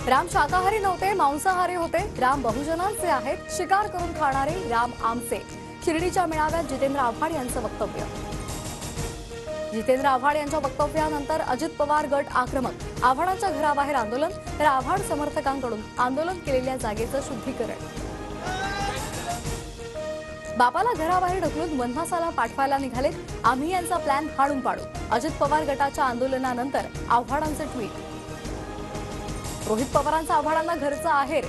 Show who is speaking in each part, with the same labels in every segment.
Speaker 1: राम शाकाहारी नव्हते, मांसाहारी होते. राम बहुजनांचे आहेत, शिकार करून खाणारे राम आमचे. शिर्डीच्या मेळाव्यात जितेंद्र आव्हाड यांचं वक्तव्य. जितेंद्र आव्हाड यांच्या वक्तव्यानंतर अजित पवार गट आक्रमक. आव्हाडांच्या घराबाहेर आंदोलन, तर आव्हाड समर्थकांकडून आंदोलन केलेल्या जागेचं शुद्धीकरण. बापाला घराबाहेर ढकलून वनवासाला पाठवायला निघालेत. आम्ही यांचा प्लॅन हाणून पाडू. अजित पवार गटाच्या आंदोलनानंतर आव्हाडांचे ट्विट. रोहित पवारांचा आव्हाडांना घरचं आहेर.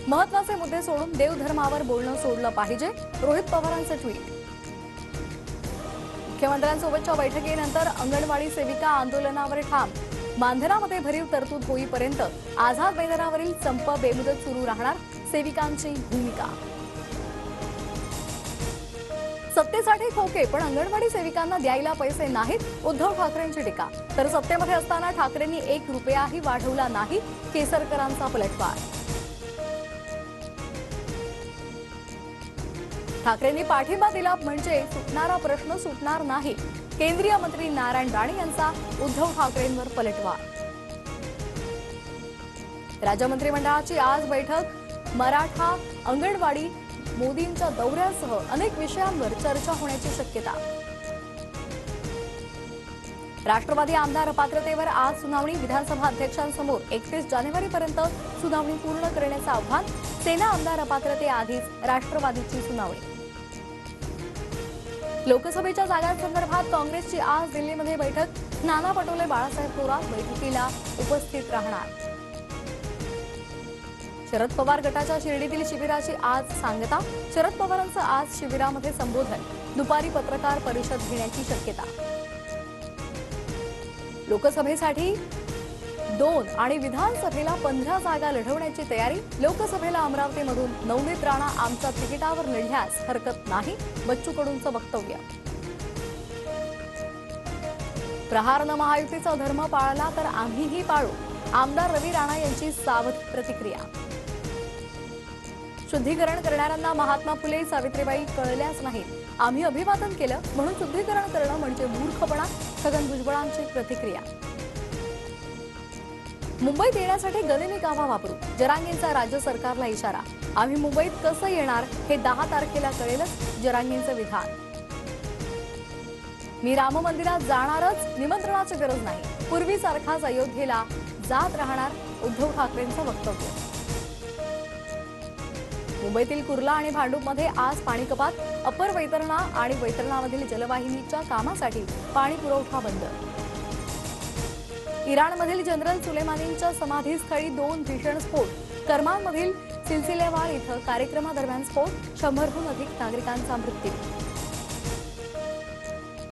Speaker 1: महत्वाचे मुद्दे सोडून देवधर्मावर बोलणं सोडलं पाहिजे. रोहित पवारांचं ट्विट. मुख्यमंत्र्यांसोबतच्या बैठकीनंतर अंगणवाडी सेविका आंदोलनावर ठाम. मानधनामध्ये भरीव तरतूद होईपर्यंत आझाद मैदानावरील संप बेमुदत सुरू राहणार. सेविकांची भूमिका. सत्तेसाठी खोके, पण अंगणवाडी सेविकांना द्यायला पैसे नाहीत. उद्धव ठाकरेंची टीका. तर सत्तेमध्ये असताना ठाकरेंनी 1 रुपयाही वाढवला नाही. केसरकरांचा पलटवार. ठाकरेंनी पाठिंबा दिला म्हणजे सुटणारा प्रश्न सुटणार नाही. केंद्रीय मंत्री नारायण राणे यांचा उद्धव ठाकरेंवर पलटवार. राज्य मंत्रिमंडळाची आज बैठक. मराठा, अंगणवाडी, मोदींच्या दौऱ्यासह अनेक विषयांवर चर्चा होण्याची शक्यता. राष्ट्रवादी आमदार अपात्रतेवर आज सुनावणी. विधानसभा अध्यक्षांसमोर 31 जानेवारीपर्यंत सुनावणी पूर्ण करण्याचं आव्हान. सेना आमदार अपात्रतेआधीच राष्ट्रवादीची सुनावणी. लोकसभेच्या जागांसंदर्भात काँग्रेसची आज दिल्लीमध्ये बैठक. नाना पटोले, बाळासाहेब थोरात बैठकीला उपस्थित राहणार. शरद पवार गटाच्या शिर्डीतील शिबिराची आज सांगता. शरद पवारांचं आज शिबिरामध्ये संबोधन. दुपारी पत्रकार परिषद घेण्याची शक्यता. लोकसभेसाठी 2 आणि विधानसभेला 15 जागा लढवण्याची तयारी. लोकसभेला अमरावतीमधून नवनीत राणा आमच्या तिकिटावर लढल्यास हरकत नाही. बच्चू कडूंचं वक्तव्य. प्रहारनं महायुतीचा धर्म पाळला तर आम्हीही पाळू. आमदार रवी राणा यांची सावध प्रतिक्रिया. शुद्धीकरण करणाऱ्यांना महात्मा फुले, सावित्रीबाई कळल्याच नाहीत. आम्ही अभिवादन केलं म्हणून शुद्धीकरण करणं म्हणजे मूर्खपणा. छगन भुजबळांची प्रतिक्रिया. मुंबईत येण्यासाठी गनिमी कावा वापरू. जरांगेंचा राज्य सरकारला इशारा. आम्ही मुंबईत कसं येणार हे 10 तारखेला कळेलच. जरांगेंचं विधान. मी राम मंदिरात जाणारच, निमंत्रणाची गरज नाही. पूर्वीसारखाच अयोध्येला जात राहणार. उद्धव ठाकरेंचं वक्तव्य. मुंबईतील कुर्ला आणि भांडूपमध्ये आज पाणी कपात. अपर वैतरणा आणि वैतरणामधील जलवाहिनीच्या कामासाठी पाणी पुरवठा बंद. इराणमधील जनरल सुलेमानींच्या समाधीस्थळी 2 भीषण स्फोट. करमानमधील सिलसिलेवार इथं कार्यक्रमादरम्यान स्फोट. 100हून अधिक नागरिकांचा मृत्यू.